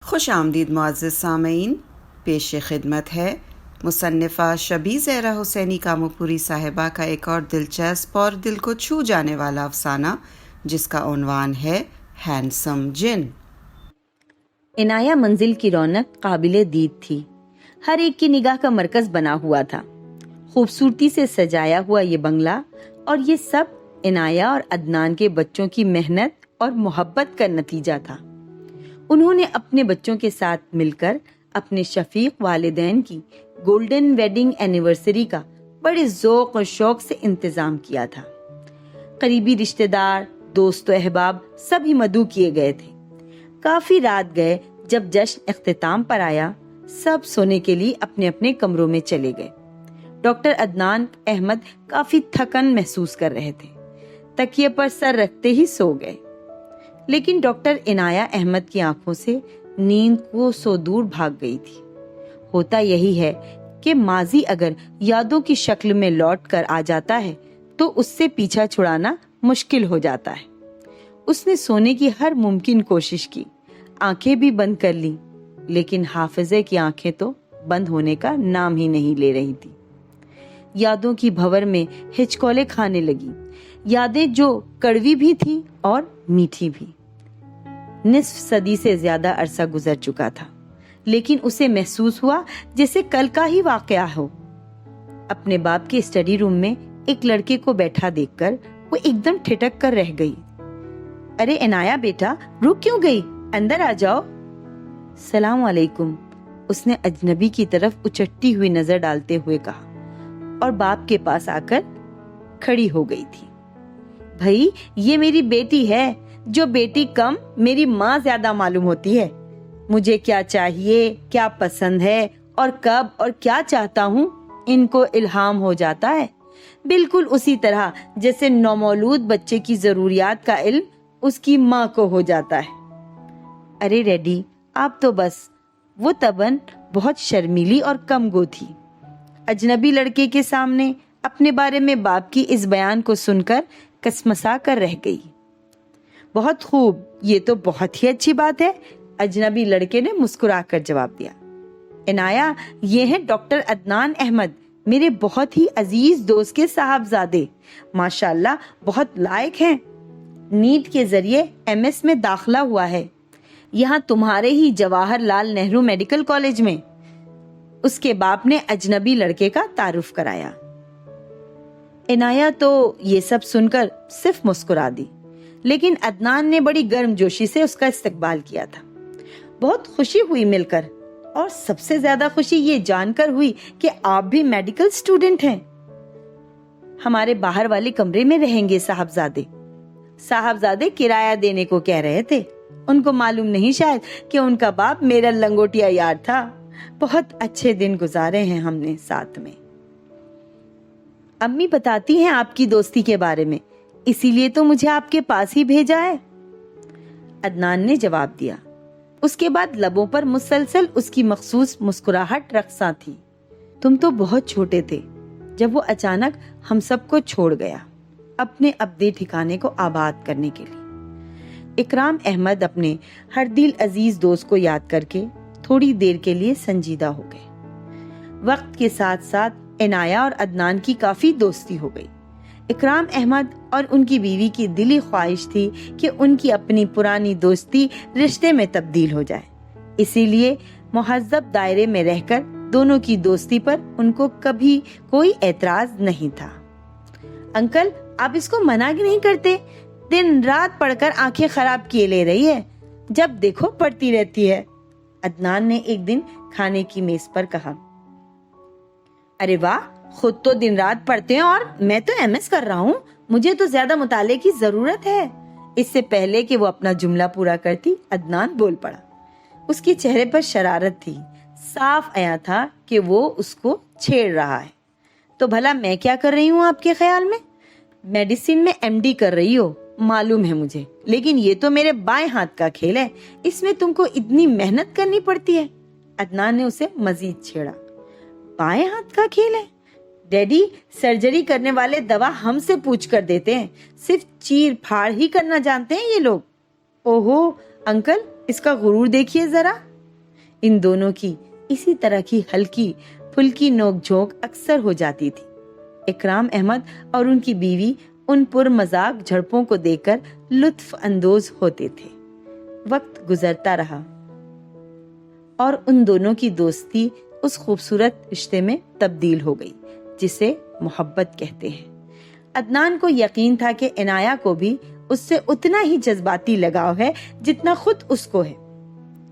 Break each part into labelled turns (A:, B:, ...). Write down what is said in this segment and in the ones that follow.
A: خوش آمدید معزز سامعین، پیش خدمت ہے مصنفہ شبیہ زہرا حسینی کاموپوری صاحبہ کا ایک اور دلچسپ اور دل کو چھو جانے والا افسانہ، جس کا عنوان ہے ہینڈسم جن۔
B: عنایہ منزل کی رونق قابل دید تھی، ہر ایک کی نگاہ کا مرکز بنا ہوا تھا۔ خوبصورتی سے سجایا ہوا یہ بنگلہ اور یہ سب عنایہ اور عدنان کے بچوں کی محنت اور محبت کا نتیجہ تھا۔ انہوں نے اپنے بچوں کے ساتھ مل کر اپنے شفیق والدین کی گولڈن ویڈنگ اینیورسری کا بڑے ذوق اور شوق سے انتظام کیا تھا۔ قریبی رشتہ دار، دوست و احباب سب ہی مدعو کیے گئے تھے۔ کافی رات گئے، جب جشن اختتام پر آیا سب سونے کے لیے اپنے اپنے کمروں میں چلے گئے۔ ڈاکٹر عدنان احمد کافی تھکن محسوس کر رہے تھے، تکیے پر سر رکھتے ہی سو گئے۔ لیکن ڈاکٹر عنایہ احمد کی آنکھوں سے نیند کو سو دور بھاگ گئی تھی۔ ہوتا یہی ہے کہ ماضی اگر یادوں کی شکل میں لوٹ کر آ جاتا ہے تو اس سے پیچھا چھڑانا مشکل ہو جاتا ہے۔ اس نے سونے کی ہر ممکن کوشش کی، آنکھیں بھی بند کر لی، لیکن حافظے کی آنکھیں تو بند ہونے کا نام ہی نہیں لے رہی تھی۔ یادوں کی بھور میں ہچکولے کھانے لگی، یادیں جو کڑوی بھی تھی اور میٹھی بھی۔ نصف صدی سے زیادہ عرصہ گزر چکا تھا، لیکن اسے محسوس ہوا جیسے کل کا ہی واقعہ ہو۔ اپنے باپ کے اسٹڈی روم میں ایک لڑکے کو بیٹھا دیکھ کر وہ ایک دم ٹھٹک کر رہ گئی۔ ارے عنایہ بیٹا، رک کیوں گئی؟ اندر آ جاؤ۔ سلام علیکم، اس نے اجنبی کی طرف اچٹتی ہوئی نظر ڈالتے ہوئے کہا، اور باپ کے پاس آ کر کھڑی ہو گئی تھی۔ بھائی، یہ میری بیٹی ہے، جو بیٹی کم میری ماں زیادہ معلوم ہوتی ہے۔ مجھے کیا چاہیے، کیا پسند ہے اور کب اور کیا چاہتا ہوں، ان کو الہام ہو جاتا ہے، بالکل اسی طرح جیسے نومولود بچے کی ضروریات کا علم اس کی ماں کو ہو جاتا ہے۔ ارے ریڈی، آپ تو بس۔ وہ تباً بہت شرمیلی اور کم گو تھی۔ اجنبی لڑکے کے سامنے اپنے بارے میں باپ کی اس بیان کو سن کر کسمسا کر رہ گئی۔ بہت خوب، یہ تو بہت ہی اچھی بات ہے، اجنبی لڑکے نے مسکرا کر جواب دیا۔ عنایہ، یہ ہیں ڈاکٹر عدنان احمد، میرے بہت ہی عزیز دوست کے صاحبزادے، ماشاءاللہ بہت لائق ہیں۔ نیٹ کے ذریعے MS میں داخلہ ہوا ہے، یہاں تمہارے ہی جواہر لال نہرو میڈیکل کالج میں۔ اس کے باپ نے اجنبی لڑکے کا تعارف کرایا۔ عنایہ تو یہ سب سن کر صرف مسکرا دی، لیکن عدنان نے بڑی گرم جوشی سے اس کا استقبال کیا تھا۔ بہت خوشی ہوئی مل کر، اور سب سے زیادہ خوشی یہ جان کر ہوئی کہ آپ بھی میڈیکل اسٹوڈنٹ ہیں۔ ہمارے باہر والے کمرے میں رہیں گے صاحبزادے کرایہ دینے کو کہہ رہے تھے۔ ان کو معلوم نہیں شاید کہ ان کا باپ میرا لنگوٹیا یار تھا۔ بہت اچھے دن گزارے ہیں ہم نے ساتھ میں۔ امی بتاتی ہیں آپ کی دوستی کے بارے میں، اسی لیے تو مجھے آپ کے پاس ہی بھیجا ہے، عدنان نے جواب دیا۔ اس کے بعد لبوں پر مسلسل اس کی مخصوص مسکراہٹ رقصاں تھی۔ تم تو بہت چھوٹے تھے جب وہ اچانک ہم سب کو چھوڑ گیا، اپنے ابدے ٹھکانے کو آباد کرنے کے لیے۔ اکرام احمد اپنے ہر دل عزیز دوست کو یاد کر کے تھوڑی دیر کے لیے سنجیدہ ہو گئے۔ وقت کے ساتھ ساتھ عنایہ اور عدنان کی کافی دوستی ہو گئی۔ اکرام احمد اور ان کی بیوی کی دلی خواہش تھی کہ ان کی اپنی پرانی دوستی رشتے میں تبدیل ہو جائے، اسی لیے مہذب دائرے میں رہ کر دونوں کی دوستی پر ان کو کبھی کوئی اعتراض نہیں تھا۔ انکل، آپ اس کو منع نہیں کرتے؟ دن رات پڑھ کر آنکھیں خراب کیے لے رہی ہے، جب دیکھو پڑھتی رہتی ہے، عدنان نے ایک دن کھانے کی میز پر کہا۔ ارے واہ، خود تو دن رات پڑھتے ہیں اور میں تو MS کر رہا ہوں، مجھے تو زیادہ مطالعے کی ضرورت ہے۔ اس سے پہلے کہ وہ اپنا جملہ پورا کرتی عدنان بول پڑا۔ اس کے چہرے پر شرارت تھی، صاف عیاں تھا کہ وہ اس کو چھیڑ رہا ہے۔ تو بھلا میں کیا کر رہی ہوں آپ کے خیال میں؟ میڈیسن میں MD کر رہی ہو، معلوم ہے مجھے، لیکن یہ تو میرے بائیں ہاتھ کا کھیل ہے، اس میں تم کو اتنی محنت کرنی پڑتی ہے۔ عدنان نے اسے مزید چھیڑا۔ بائیں ہاتھ کا کھیل ہے؟ ڈیڈی، سرجری کرنے والے دوا ہم سے پوچھ کر دیتے ہیں، صرف چیر پھاڑ ہی کرنا جانتے ہیں یہ لوگ۔ اوہو انکل، اس کا غرور دیکھیے ذرا، ان دونوں کی اسی طرح کی ہلکی پھلکی نوک جھونک اکثر ہو جاتی تھی۔ اکرام احمد اور ان کی بیوی ان پر مذاق جھڑپوں کو دیکھ کر لطف اندوز ہوتے تھے۔ وقت گزرتا رہا اور ان دونوں کی دوستی اس خوبصورت رشتے میں تبدیل ہو گئی جسے محبت کہتے ہیں۔ عدنان کو یقین تھا کہ عنایہ کو بھی اس سے اتنا ہی جذباتی لگاؤ ہے جتنا خود اس کو ہے،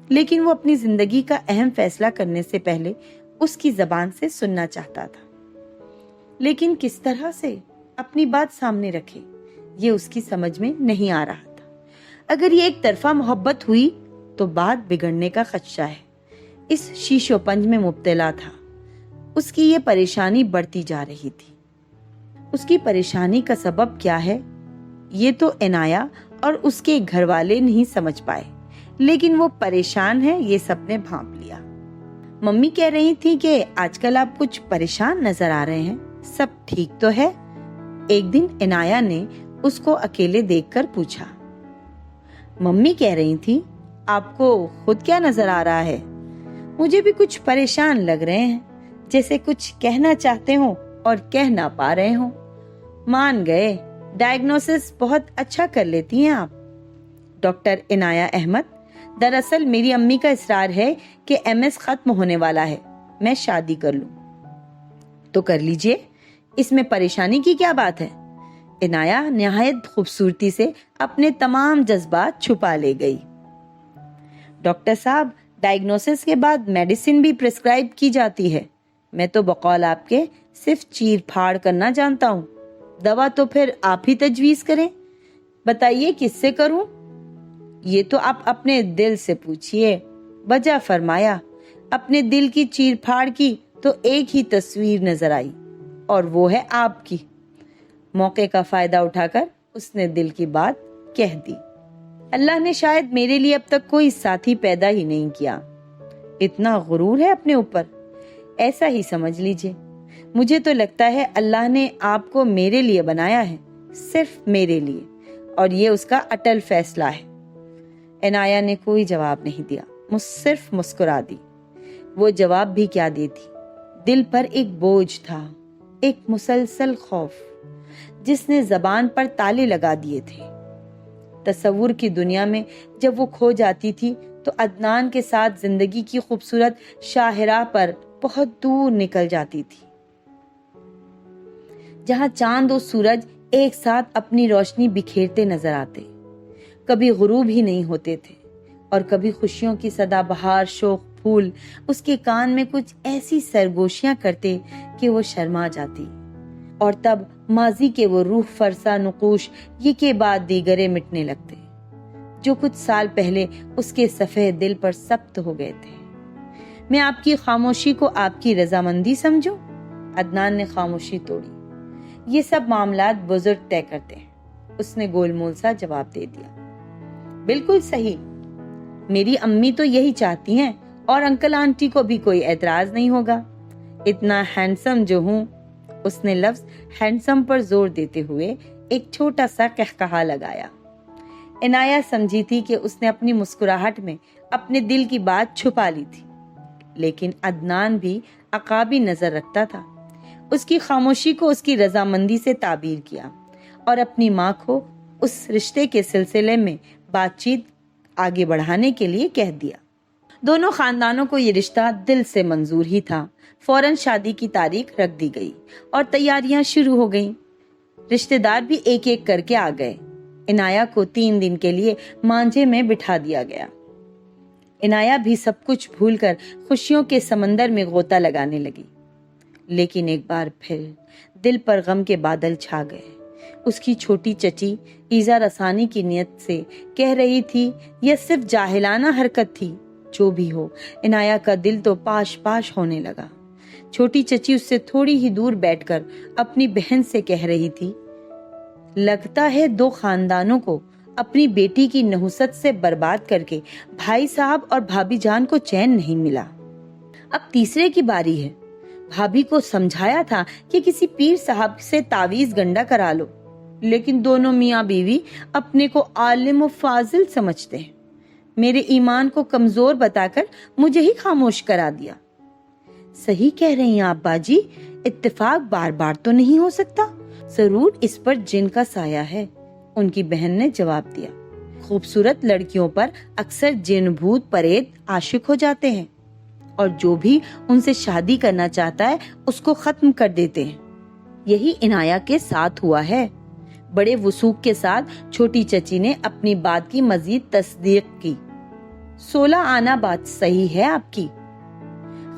B: لیکن وہ اپنی زندگی کا اہم فیصلہ کرنے سے پہلے اس کی زبان سے سننا چاہتا تھا، لیکن کس طرح سے اپنی بات سامنے رکھے یہ اس کی سمجھ میں نہیں آ رہا تھا۔ اگر یہ ایک طرفہ محبت ہوئی تو بات بگڑنے کا خدشہ ہے۔ اس شیش و پنج میں مبتلا تھا۔ اس کی یہ پریشانی بڑھتی جا رہی تھی۔ اس کی پریشانی کا سبب کیا ہے یہ تو عنایہ اور اس کے گھر والے نہیں سمجھ پائے، لیکن وہ پریشان ہے یہ سب نے بھانپ لیا۔ ممی کہہ رہی تھی کہ آج کل آپ کچھ پریشان نظر آ رہے ہیں، سب ٹھیک تو ہے؟ ایک دن عنایہ نے اس کو اکیلے دیکھ کر پوچھا۔ ممی کہہ رہی تھی آپ کو خود کیا نظر آ رہا ہے؟ مجھے بھی کچھ پریشان لگ رہے ہیں، جیسے کچھ کہنا چاہتے ہوں اور کہہ نہ پا رہے ہوں۔ مان گئے، ڈائگنوسس بہت اچھا کر لیتی ہیں آپ۔ ڈاکٹر عنایہ احمد، دراصل میری امی کا اصرار ہے کہ MS ختم ہونے والا ہے، میں شادی کر لوں۔ تو کر لیجئے، اس میں پریشانی کی کیا بات ہے؟ عنایہ نہایت خوبصورتی سے اپنے تمام جذبات چھپا لے گئی۔ ڈاکٹر صاحب، ڈائگنوسس کے بعد میڈیسن بھی پرسکرائب کی جاتی ہے، میں تو بقول آپ کے صرف چیر پھاڑ کرنا جانتا ہوں، دوا تو پھر آپ ہی تجویز کریں، بتائیے کس سے کروں؟ یہ تو آپ اپنے دل سے پوچھئے، بجا فرمایا۔ اپنے دل کی چیر پھاڑ کی تو ایک ہی تصویر نظر آئی اور وہ ہے آپ کی۔ موقع کا فائدہ اٹھا کر اس نے دل کی بات کہہ دی۔ اللہ نے شاید میرے لیے اب تک کوئی ساتھی پیدا ہی نہیں کیا۔ اتنا غرور ہے اپنے اوپر، ایسا ہی سمجھ لیجئے۔ مجھے تو لگتا ہے اللہ نے آپ کو میرے لیے بنایا ہے، صرف میرے لیے، اور یہ اس کا اٹل فیصلہ ہے۔ عنایہ نے کوئی جواب نہیں دیا، صرف مسکرا دی۔ وہ جواب بھی کیا دیتی، دل پر ایک بوجھ تھا، ایک مسلسل خوف جس نے زبان پر تالے لگا دیے تھے۔ تصور کی دنیا میں جب وہ کھو جاتی تھی تو عدنان کے ساتھ زندگی کی خوبصورت شاہراہ پر بہت دور نکل جاتی تھی، جہاں چاند و سورج ایک ساتھ اپنی روشنی بکھیرتے نظر آتے، کبھی غروب ہی نہیں ہوتے تھے، اور کبھی خوشیوں کی سدا بہار شوق پھول اس کے کان میں کچھ ایسی سرگوشیاں کرتے کہ وہ شرما جاتی، اور تب ماضی کے وہ روح فرسا نقوش یہ کے بعد دیگرے مٹنے لگتے جو کچھ سال پہلے اس کے صفحے دل پر ثبت ہو گئے تھے۔ میں آپ کی خاموشی کو آپ کی رضامندی سمجھوں؟ عدنان نے خاموشی توڑی۔ یہ سب معاملات بزرگ طے کرتے ہیں، اس نے گول مول سا جواب دے دیا۔ بالکل صحیح، میری امی تو یہی چاہتی ہیں، اور انکل آنٹی کو بھی کوئی اعتراض نہیں ہوگا۔ اتنا ہینڈسم جو ہوں، اس نے لفظ ہینڈسم پر زور دیتے ہوئے ایک چھوٹا سا قہقہا لگایا۔ عنایہ سمجھی تھی کہ اس نے اپنی مسکراہٹ میں اپنے دل کی بات چھپا لی تھی، لیکن عدنان بھی عقابی نظر رکھتا تھا۔ اس کی خاموشی کو اس کی رضامندی سے تعبیر کیا اور اپنی ماں کو اس رشتے کے سلسلے میں بات چیت آگے بڑھانے کے لیے کہہ دیا۔ دونوں خاندانوں کو یہ رشتہ دل سے منظور ہی تھا۔ فوراً شادی کی تاریخ رکھ دی گئی اور تیاریاں شروع ہو گئیں۔ رشتہ دار بھی ایک ایک کر کے آ گئے۔ عنایہ کو 3 دن کے لیے مانجھے میں بٹھا دیا گیا۔ عنایہ بھی سب کچھ بھول کر خوشیوں کے سمندر میں غوطہ لگانے لگی، لیکن ایک بار پھر دل پر غم کے بادل چھا گئے۔ اس کی چھوٹی چچی ایذا رسانی کی نیت سے کہہ رہی تھی، یہ صرف جاہلانہ حرکت تھی۔ جو بھی ہو، عنایہ کا دل تو پاش پاش ہونے لگا۔ چھوٹی چچی اس سے تھوڑی ہی دور بیٹھ کر اپنی بہن سے کہہ رہی تھی، لگتا ہے 2 خاندانوں کو اپنی بیٹی کی نحوست سے برباد کر کے بھائی صاحب اور بھابھی جان کو چین نہیں ملا۔ اب تیسرے کی باری ہے۔ بھابھی کو سمجھایا تھا کہ کسی پیر صاحب سے تعویذ گنڈا کرا لو، لیکن دونوں میاں بیوی اپنے کو عالم و فاضل سمجھتے ہیں۔ میرے ایمان کو کمزور بتا کر مجھے ہی خاموش کرا دیا۔ صحیح کہہ رہی ہیں آپ باجی، اتفاق بار بار تو نہیں ہو سکتا، ضرور اس پر جن کا سایہ ہے، ان کی بہن نے جواب دیا۔ خوبصورت لڑکیوں پر اکثر جن بھوت پریت عاشق ہو جاتے ہیں اور جو بھی ان سے شادی کرنا چاہتا ہے اس کو ختم کر دیتے ہیں۔ یہی عنایہ کے ساتھ ہوا ہے۔ بڑے وثوق کے ساتھ چھوٹی چچی نے اپنی بات کی مزید تصدیق کی۔ 16 آنا بات صحیح ہے آپ کی۔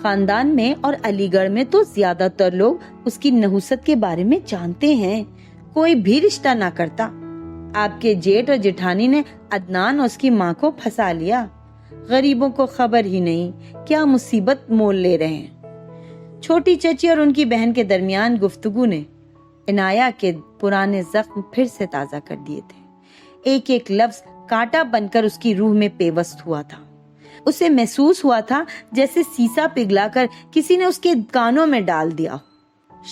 B: خاندان میں اور علی گڑھ میں تو زیادہ تر لوگ اس کی نحوست کے بارے میں جانتے ہیں، کوئی بھی رشتہ نہ کرتا۔ آپ کے جیٹ اور جٹھانی نے عدنان اور اس کی ماں کو پھنسا لیا۔ غریبوں کو خبر ہی نہیں کیا مصیبت مول لے رہے ہیں۔ چھوٹی چچی اور ان کی بہن کے درمیان گفتگو نے عنایہ کے پرانے زخم پھر سے تازہ کر دیے تھے۔ ایک ایک لفظ کانٹا بن کر اس کی روح میں پیوست ہوا تھا۔ اسے محسوس ہوا تھا جیسے سیسا پگھلا کر کسی نے اس کے کانوں میں ڈال دیا۔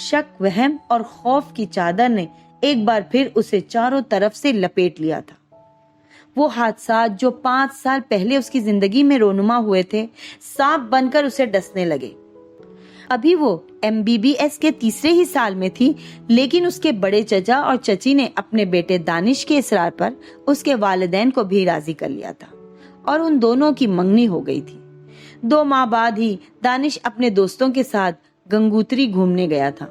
B: شک، وہم اور خوف کی چادر نے ایک بار پھر اسے چاروں طرف سے لپیٹ لیا تھا۔ وہ حادثات جو 5 سال پہلے اس کی زندگی میں رونما ہوئے تھے، سانپ بن کر اسے ڈسنے لگے۔ ابھی وہ MBBS کے 3 ہی سال میں تھی، لیکن اس کے بڑے چچا اور چچی نے اپنے بیٹے دانش کے اصرار پر اس کے والدین کو بھی راضی کر لیا تھا اور ان دونوں کی منگنی ہو گئی تھی۔ 2 ماہ بعد ہی دانش اپنے دوستوں کے ساتھ گنگوتری گھومنے گیا تھا۔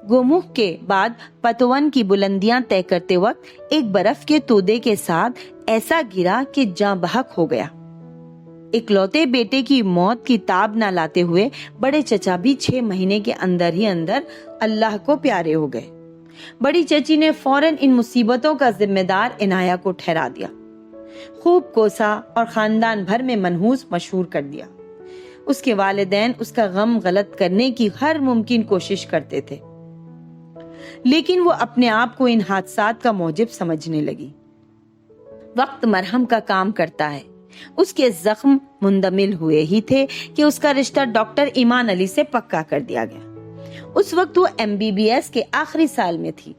B: گوموکھ کے بعد پتوون کی بلندیاں طے کرتے وقت ایک برف کے تودے کے ساتھ ایسا گرا کہ جاں بحق ہو گیا۔ اکلوتے بیٹے کی موت کی تاب نہ لاتے ہوئے بڑے چچا بھی 6 مہینے کے اندر ہی اندر اللہ کو پیارے ہو گئے۔ بڑی چچی نے فوراً ان مصیبتوں کا ذمہ دار عنایہ کو ٹھہرا دیا، خوب کوسا اور خاندان بھر میں منحوس مشہور کر دیا۔ اس کے والدین اس کا غم غلط کرنے کی ہر ممکن کوشش کرتے تھے، لیکن وہ اپنے آپ کو ان حادثات کا موجب سمجھنے لگی۔ وقت مرہم کا کام کرتا ہے۔ اس کے زخم مندمل ہوئے ہی تھے کہ اس کا رشتہ ڈاکٹر ایمان علی سے پکا کر دیا گیا۔ اس وقت وہ MBBS کے آخری سال میں تھی۔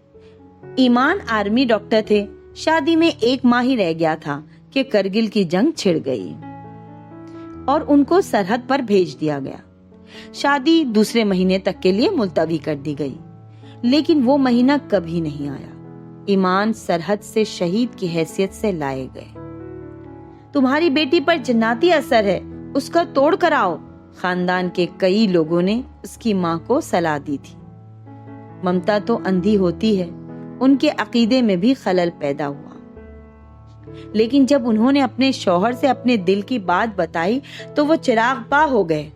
B: ایمان آرمی ڈاکٹر تھے۔ شادی میں 1 ماہ ہی رہ گیا تھا کہ کرگل کی جنگ چھڑ گئی اور ان کو سرحد پر بھیج دیا گیا۔ شادی دوسرے مہینے تک کے لیے ملتوی کر دی گئی، لیکن وہ مہینہ کبھی نہیں آیا۔ ایمان سرحد سے شہید کی حیثیت سے لائے گئے۔ تمہاری بیٹی پر جناتی اثر ہے، اس کا توڑ کراؤ، خاندان کے کئی لوگوں نے اس کی ماں کو صلاح دی تھی۔ ممتا تو اندھی ہوتی ہے، ان کے عقیدے میں بھی خلل پیدا ہوا۔ لیکن جب انہوں نے اپنے شوہر سے اپنے دل کی بات بتائی تو وہ چراغ پا ہو گئے۔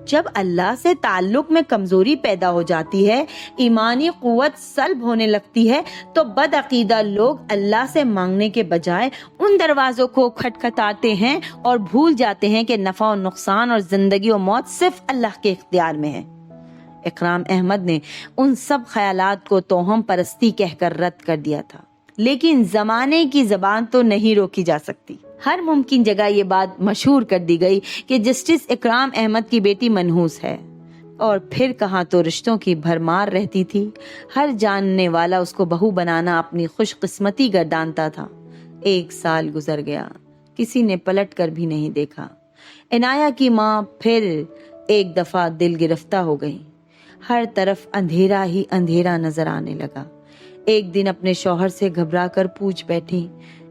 B: جب اللہ سے تعلق میں کمزوری پیدا ہو جاتی ہے، ایمانی قوت سلب ہونے لگتی ہے، تو بدعقیدہ لوگ اللہ سے مانگنے کے بجائے ان دروازوں کو کھٹکھٹاتے ہیں اور بھول جاتے ہیں کہ نفع و نقصان اور زندگی و موت صرف اللہ کے اختیار میں ہے۔ اکرام احمد نے ان سب خیالات کو توہم پرستی کہہ کر رد کر دیا تھا، لیکن زمانے کی زبان تو نہیں روکی جا سکتی۔ ہر ممکن جگہ یہ بات مشہور کر دی گئی کہ جسٹس اکرام احمد کی بیٹی منحوس ہے، اور پھر کہاں تو رشتوں کی بھرمار رہتی تھی۔ ہر جاننے والا اس کو بہو بنانا اپنی خوش قسمتی گردانتا تھا۔ 1 سال گزر گیا، کسی نے پلٹ کر بھی نہیں دیکھا۔ عنایہ کی ماں پھر ایک دفعہ دل گرفتہ ہو گئی۔ ہر طرف اندھیرا ہی اندھیرا نظر آنے لگا۔ ایک دن اپنے شوہر سے گھبرا کر پوچھ بیٹھی،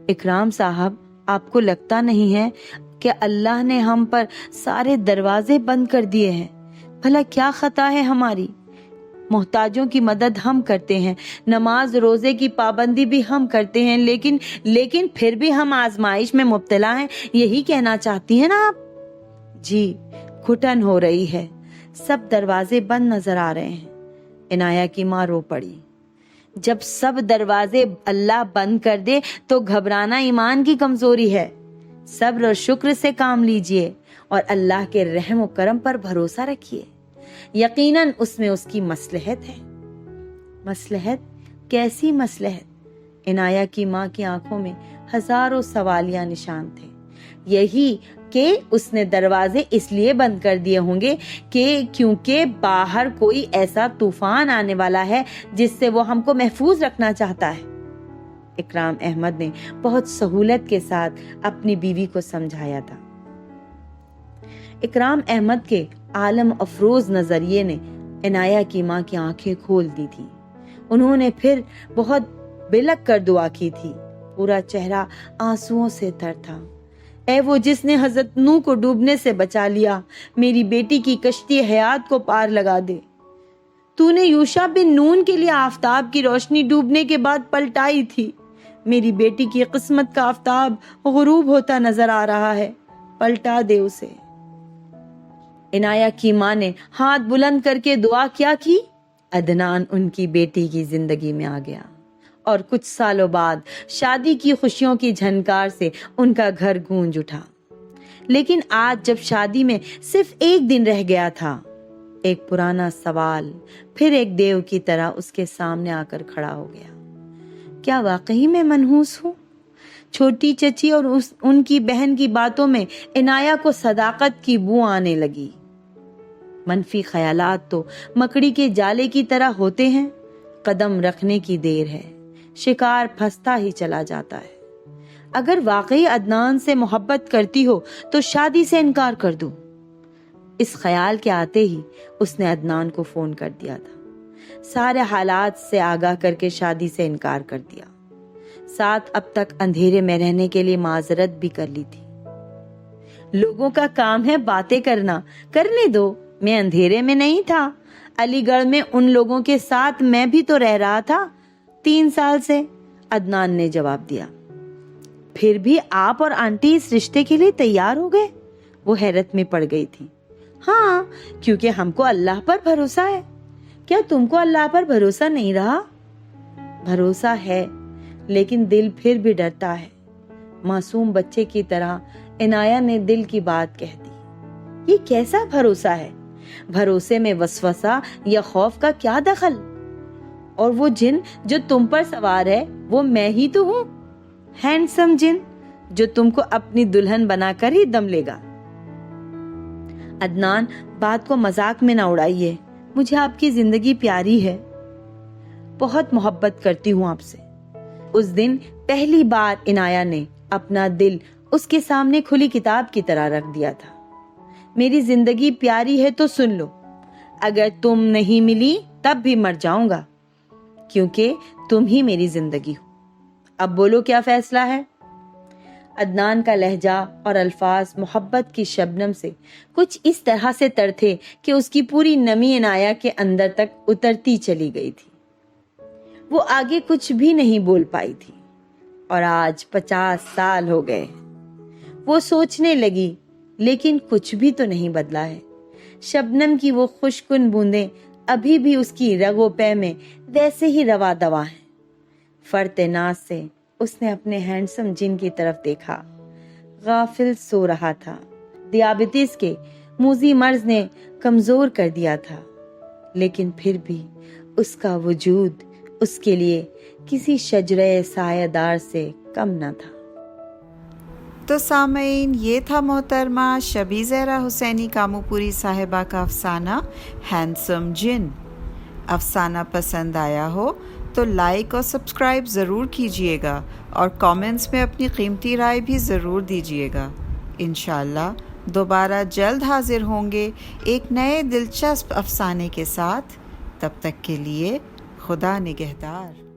B: اکرام صاحب، آپ کو لگتا نہیں ہے کہ اللہ نے ہم پر سارے دروازے بند کر دیے ہیں؟ بھلا کیا خطا ہے ہماری؟ محتاجوں کی مدد ہم کرتے ہیں، نماز روزے کی پابندی بھی ہم کرتے ہیں، لیکن پھر بھی ہم آزمائش میں مبتلا ہیں، یہی کہنا چاہتی ہیں نا آپ؟ جی، گھٹن ہو رہی ہے، سب دروازے بند نظر آ رہے ہیں۔ عنایہ کی ماں رو پڑی۔ جب سب دروازے اللہ بند کر دے تو گھبرانا ایمان کی کمزوری ہے۔ صبر اور شکر سے کام لیجئے اور اللہ کے رحم و کرم پر بھروسہ رکھیے، یقیناً اس میں اس کی مصلحت ہے۔ مصلحت؟ کیسی مصلحت؟ عنایہ کی ماں کی آنکھوں میں ہزاروں سوالیہ نشان تھے۔ یہی کہ اس نے دروازے اس لیے بند کر دیے ہوں گے کہ کیونکہ باہر کوئی ایسا طوفان آنے والا ہے جس سے وہ ہم کو محفوظ رکھنا چاہتا ہے۔ اکرام احمد نے بہت سہولت کے ساتھ اپنی بیوی کو سمجھایا تھا۔ اکرام احمد کے عالم افروز نظریے نے عنایہ کی ماں کی آنکھیں کھول دی تھی۔ انہوں نے پھر بہت بلک کر دعا کی تھی، پورا چہرہ آنسوؤں سے تر تھا۔ اے وہ جس نے حضرت نوح کو ڈوبنے سے بچا لیا، میری بیٹی کی کشتی حیات کو پار لگا دے۔ تو نے یوشع بن نون کے لیے آفتاب کی روشنی ڈوبنے کے بعد پلٹائی تھی۔ میری بیٹی کی قسمت کا آفتاب غروب ہوتا نظر آ رہا ہے، پلٹا دے اسے۔ عنایہ کی ماں نے ہاتھ بلند کر کے دعا کیا کی، عدنان ان کی بیٹی کی زندگی میں آ گیا، اور کچھ سالوں بعد شادی کی خوشیوں کی جھنکار سے ان کا گھر گونج اٹھا۔ لیکن آج جب شادی میں صرف ایک دن رہ گیا تھا، ایک پرانا سوال پھر ایک دیو کی طرح اس کے سامنے آ کر کھڑا ہو گیا۔ کیا واقعی میں منحوس ہوں؟ چھوٹی چچی اور ان کی بہن کی باتوں میں عنایہ کو صداقت کی بو آنے لگی۔ منفی خیالات تو مکڑی کے جالے کی طرح ہوتے ہیں، قدم رکھنے کی دیر ہے، شکار پھنستا ہی چلا جاتا ہے۔ اگر واقعی عدنان سے محبت کرتی ہو تو شادی سے انکار کر دو۔ اس خیال کے آتے ہی اس نے عدنان کو فون کر دیا تھا، سارے حالات سے آگاہ کر کے شادی سے انکار کر دیا، ساتھ اب تک اندھیرے میں رہنے کے لیے معذرت بھی کر لی تھی۔ لوگوں کا کام ہے باتیں کرنا، کرنے دو، میں اندھیرے میں نہیں تھا، علی گڑھ میں ان لوگوں کے ساتھ میں بھی تو رہ رہا تھا 3 سال سے، عدنان نے جواب دیا۔ پھر بھی آپ اور آنٹی اس رشتے کے لیے تیار ہو گئے؟ وہ حیرت میں پڑ گئی تھی۔ ہاں، کیونکہ ہم کو اللہ پر بھروسہ ہے۔ کیا تم کو اللہ پر بھروسہ نہیں رہا؟ بھروسہ ہے، لیکن دل پھر بھی ڈرتا ہے۔ معصوم بچے کی طرح عنایہ نے دل کی بات کہہ دی۔ یہ کیسا بھروسہ ہے؟ بھروسے میں وسوسہ یا خوف کا کیا دخل؟ اور وہ جن جو تم پر سوار ہے وہ میں ہی تو ہوں، ہینڈسم جن جو تم کو اپنی دلہن بنا کر ہی دم لے گا۔ عدنان، بات کو مذاق میں نہ اڑائیے، مجھے آپ کی زندگی پیاری ہے، بہت محبت کرتی ہوں آپ سے۔ اس دن پہلی بار عنایہ نے اپنا دل اس کے سامنے کھلی کتاب کی طرح رکھ دیا تھا۔ میری زندگی پیاری ہے تو سن لو، اگر تم نہیں ملی تب بھی مر جاؤں گا، کیونکہ تم ہی میری زندگی ہو۔ اب بولو کیا فیصلہ ہے؟ عدنان کا لہجہ اور الفاظ محبت کی شبنم سے کچھ اس طرح سے تر تھے کہ اس کی پوری نمی عنایہ کے اندر تک اترتی چلی گئی تھی۔ وہ آگے کچھ بھی نہیں بول پائی تھی، اور آج 50 سال ہو گئے۔ وہ سوچنے لگی، لیکن کچھ بھی تو نہیں بدلا ہے۔ شبنم کی وہ خوشکن بوندیں ابھی بھی اس کی رگ و پے میں ویسے ہی روا دوا ہیں۔ فرط ناز سے اس نے اپنے ہینڈسم جن کی طرف دیکھا، غافل سو رہا تھا۔ دیابیطس کے موذی مرض نے کمزور کر دیا تھا، لیکن پھر بھی اس کا وجود اس کے لیے کسی شجرے سایہ دار سے کم نہ تھا۔
A: تو سامعین، یہ تھا محترمہ شبی زہرا حسینی کاموپوری صاحبہ کا افسانہ ہینڈسم جن۔ افسانہ پسند آیا ہو تو لائک اور سبسکرائب ضرور کیجیے گا، اور کامنٹس میں اپنی قیمتی رائے بھی ضرور دیجیے گا۔ انشاءاللہ دوبارہ جلد حاضر ہوں گے ایک نئے دلچسپ افسانے کے ساتھ۔ تب تک کے لیے خدا نگہدار۔